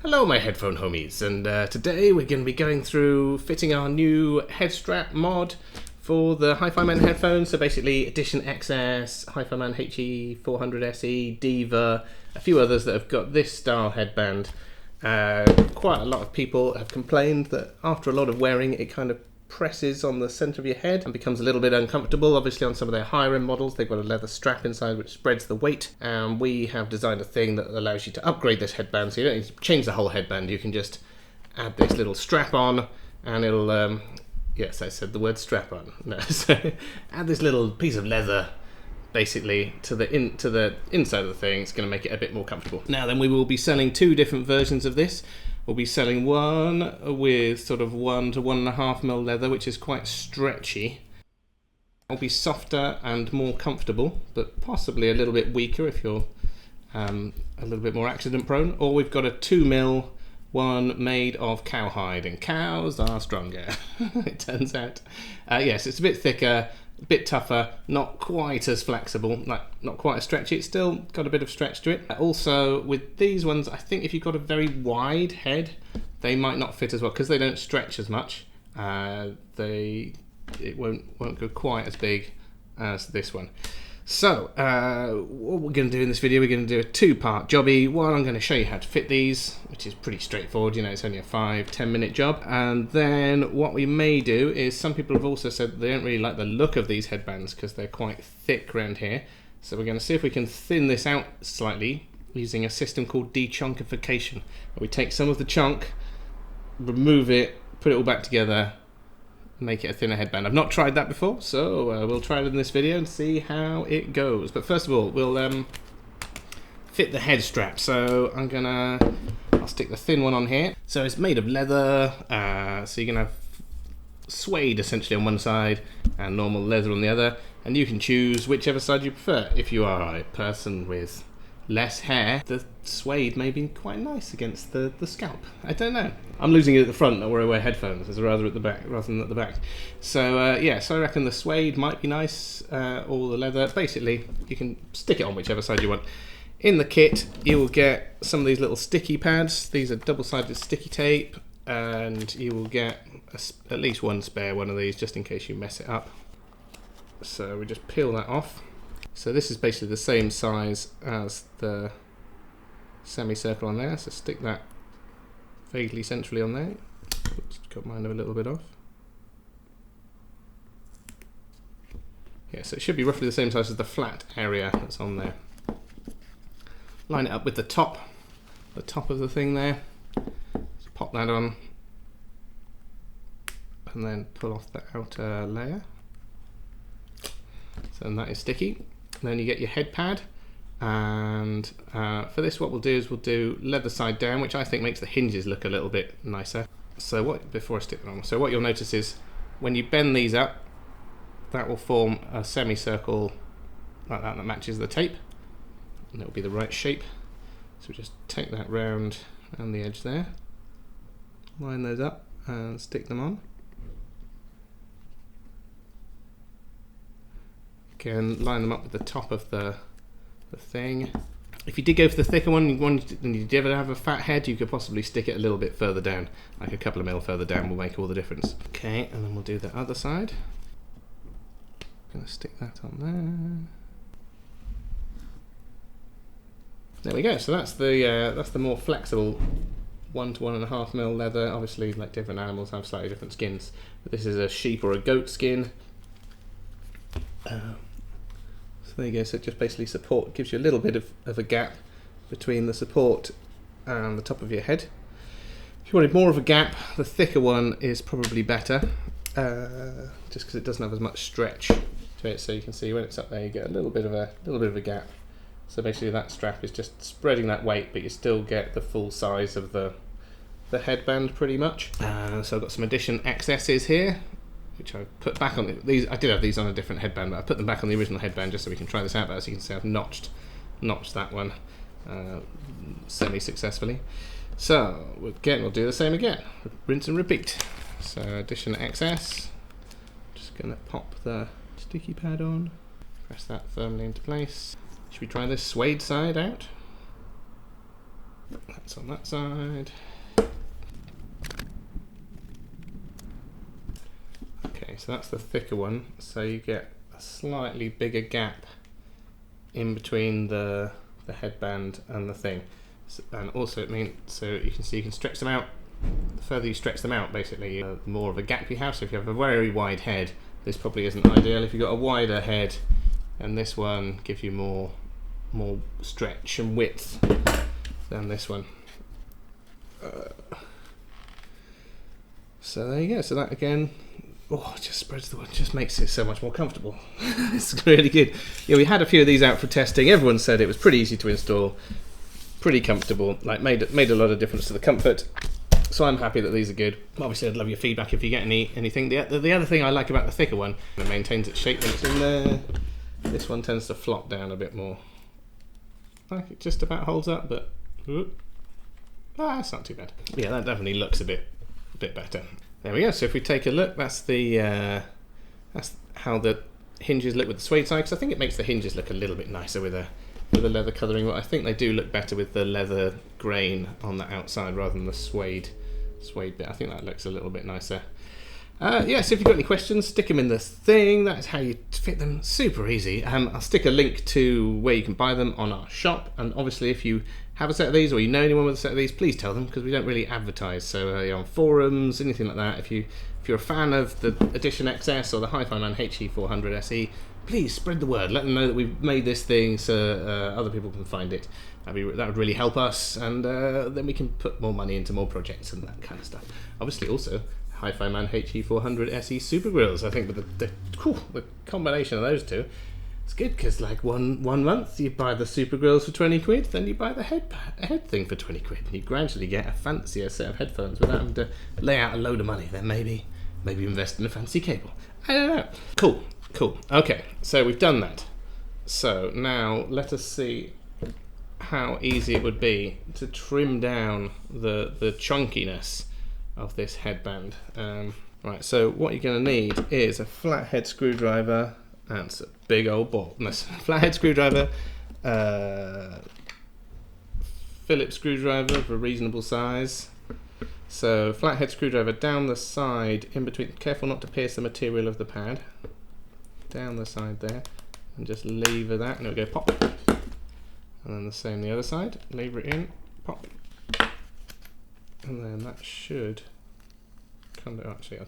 Hello my headphone homies, and today we're going to be going through fitting our new head strap mod for the HiFiman headphones. So basically Edition XS, HiFiman HE400se, Deva, a few others that have got this style headband. Quite a lot of people have complained that after a lot of wearing it kind of presses on the centre of your head and becomes a little bit uncomfortable. Obviously on some of their higher end models they've got a leather strap inside which spreads the weight, and we have designed a thing that allows you to upgrade this headband, so you don't need to change the whole headband. You can just add this little strap on and it'll yes, I said the word strap on. No, so add this little piece of leather basically to the inside of the thing. It's going to make it a bit more comfortable. Now then, we will be selling two different versions of this. We'll be selling one with sort of 1 to 1.5 mil leather, which is quite stretchy. It'll be softer and more comfortable, but possibly a little bit weaker if you're a little bit more accident prone. Or we've got a 2 mil one made of cowhide, and cows are stronger, it turns out. Yes, it's a bit thicker, a bit tougher, not quite as flexible, like not quite as stretchy. It's still got a bit of stretch to it. Also, with these ones, I think if you've got a very wide head, they might not fit as well because they don't stretch as much. It won't go quite as big as this one. So, what we're going to do in this video, we're going to do a two-part jobby. One, I'm going to show you how to fit these, which is pretty straightforward. You know, it's only a 5-10 minute job. And then what we may do is, some people have also said that they don't really like the look of these headbands because they're quite thick around here. So we're going to see if we can thin this out slightly using a system called de-chonkification. We take some of the chunk, remove it, put it all back together, make it a thinner headband. I've not tried that before, so we'll try it in this video and see how it goes. But first of all, we'll fit the head strap. So I'll stick the thin one on here. So it's made of leather, so you're gonna have suede essentially on one side and normal leather on the other, and you can choose whichever side you prefer. If you are a person with less hair, the suede may be quite nice against the scalp. I don't know. I'm losing it at the front where I wear headphones, as rather at the back rather than at the back. So yeah, so I reckon the suede might be nice, or the leather. Basically, you can stick it on whichever side you want. In the kit, you will get some of these little sticky pads. These are double-sided sticky tape, and you will get at least one spare one of these just in case you mess it up. So we just peel that off. So this is basically the same size as the semicircle on there, so stick that vaguely centrally on there. Oops, cut mine a little bit off. Yeah, so it should be roughly the same size as the flat area that's on there. Line it up with the top of the thing there. Just pop that on, and then pull off the outer layer. So that is sticky. Then you get your head pad, and for this what we'll do is we'll do leather side down, which I think makes the hinges look a little bit nicer. So before I stick them on, so what you'll notice is when you bend these up, that will form a semicircle like that matches the tape, and it'll be the right shape. So just take that round the edge there, line those up and stick them on. Again, line them up with the top of the thing. If you did go for the thicker one and you did ever have a fat head, you could possibly stick it a little bit further down, like a couple of mil further down will make all the difference. Okay, and then we'll do the other side. Gonna stick that on there. There we go. So that's the more flexible 1 to 1.5 mil leather. Obviously, like different animals have slightly different skins, but this is a sheep or a goat skin. So there you go, so it just basically gives you a little bit of a gap between the support and the top of your head. If you wanted more of a gap, the thicker one is probably better, just because it doesn't have as much stretch to it. So you can see when it's up there you get a little bit of a gap. So basically that strap is just spreading that weight, but you still get the full size of the headband pretty much. So I've got some Edition XSs here, which I put back on these. I did have these on a different headband, but I put them back on the original headband just so we can try this out. But as you can see, I've notched that one semi-successfully. So again, we'll do the same again, rinse and repeat. So Edition XS, just gonna pop the sticky pad on, press that firmly into place. Should we try this suede side out? That's on that side. Okay, so that's the thicker one, so you get a slightly bigger gap in between the headband and the thing. So, and also it means, so you can see you can stretch them out. The further you stretch them out, basically, the more of a gap you have. So if you have a very wide head, this probably isn't ideal. If you've got a wider head, and this one gives you more stretch and width than this one. So there you go. So that again, just spreads the word, just makes it so much more comfortable. It's really good. Yeah, we had a few of these out for testing. Everyone said it was pretty easy to install, pretty comfortable. Like made a lot of difference to the comfort. So I'm happy that these are good. Obviously, I'd love your feedback if you get anything. The other thing I like about the thicker one, it maintains its shape when it's in there. This one tends to flop down a bit more. Like it just about holds up, but it's not too bad. Yeah, that definitely looks a bit better. There we go. So if we take a look, that's how the hinges look with the suede side. Because I think it makes the hinges look a little bit nicer with a leather colouring. But I think they do look better with the leather grain on the outside rather than the suede bit. I think that looks a little bit nicer. Yeah, so if you've got any questions, stick them in the thing. That's how you fit them. Super easy. I'll stick a link to where you can buy them on our shop. And obviously, if you have a set of these or you know anyone with a set of these, please tell them, because we don't really advertise. So on forums, anything like that, if you're a fan of the Edition XS or the HiFiman HE400se, please spread the word. Let them know that we've made this thing so other people can find it. That would really help us, and then we can put more money into more projects and that kind of stuff. Obviously, also HiFiman HE400se super grills. I think with the combination of those two, it's good, because like one month you buy the super grills for 20 quid, then you buy the head thing for 20 quid, and you gradually get a fancier set of headphones without having to lay out a load of money. Then maybe invest in a fancy cable. I don't know. Cool. Okay, so we've done that. So now let us see how easy it would be to trim down the chunkiness of this headband. Right, so what you're going to need is a flathead screwdriver. That's a big old bolt. Flathead screwdriver, Phillips screwdriver of a reasonable size. So flathead screwdriver down the side, in between. Careful not to pierce the material of the pad. Down the side there, and just lever that, and it'll go pop. And then the same the other side. Lever it in, pop. And then that should come down. Actually, I'll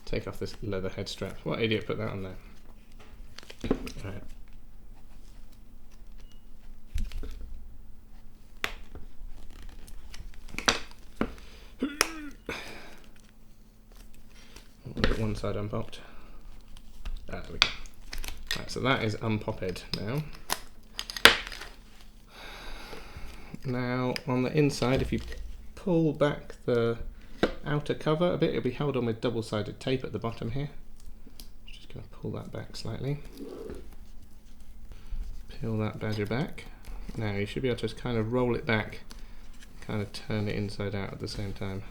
take off this leather head strap. What idiot put that on there? Right. I'll get one side unpopped. There we go. Right, so that is unpopped now. Now on the inside, if you pull back the outer cover a bit, it'll be held on with double-sided tape at the bottom here. Just going to pull that back slightly. Peel that badger back. Now you should be able to just kind of roll it back, kind of turn it inside out at the same time.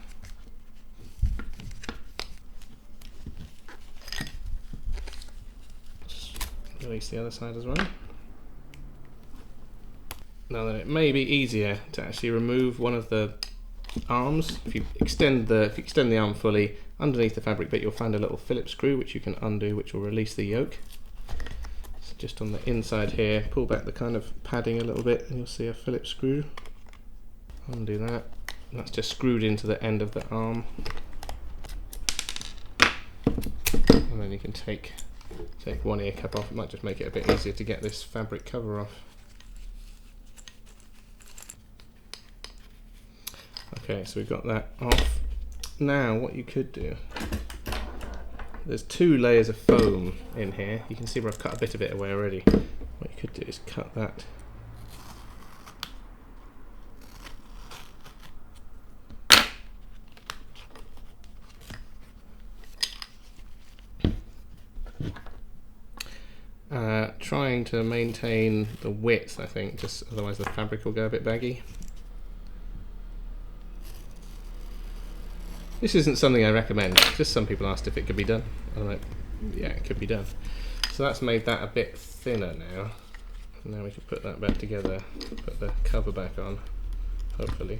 Just release the other side as well. Now then, it may be easier to actually remove one of the arms. If you extend the arm fully, underneath the fabric bit you'll find a little Phillips screw which you can undo, which will release the yoke. So just on the inside here, pull back the kind of padding a little bit and you'll see a Phillips screw. Undo that. And that's just screwed into the end of the arm. And then you can take one ear cup off. It might just make it a bit easier to get this fabric cover off. Okay, so we've got that off. Now what you could do, there's 2 layers of foam in here. You can see where I've cut a bit of it away already. What you could do is cut that . Trying to maintain the width, I think, just otherwise the fabric will go a bit baggy. This isn't something I recommend, just some people asked if it could be done. I'm like, yeah, it could be done. So that's made that a bit thinner now. Now we can put that back together, put the cover back on. hopefully.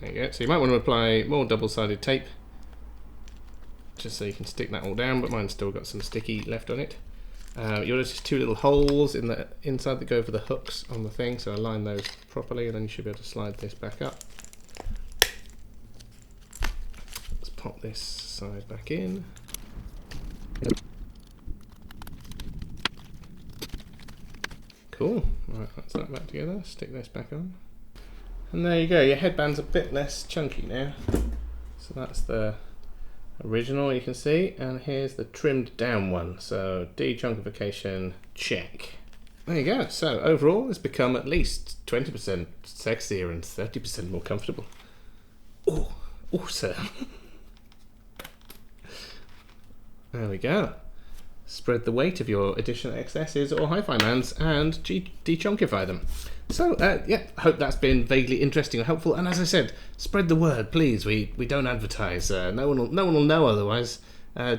There you go. So you might want to apply more double-sided tape, just so you can stick that all down, but mine's still got some sticky left on it. You'll notice 2 little holes in the inside that go for the hooks on the thing, so align those properly and then you should be able to slide this back up. Let's pop this side back in. Cool. Right, that's that back together. Stick this back on. And there you go, your headband's a bit less chunky now. So that's the original, you can see, and here's the trimmed down one. So de-chonkification, check. There you go. So overall it's become at least 20% sexier and 30% more comfortable. Oh, awesome. There we go. Spread the weight of your Edition XSs or HiFimans and de-chonkify them. So yeah, I hope that's been vaguely interesting or helpful. And as I said, spread the word, please. We don't advertise. No one will know otherwise. Yeah,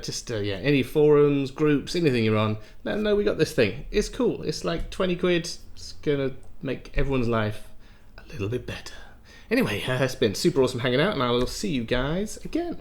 any forums, groups, anything you're on, let them know we got this thing. It's cool. It's like 20 quid. It's gonna make everyone's life a little bit better. Anyway, it's been super awesome hanging out, and I will see you guys again.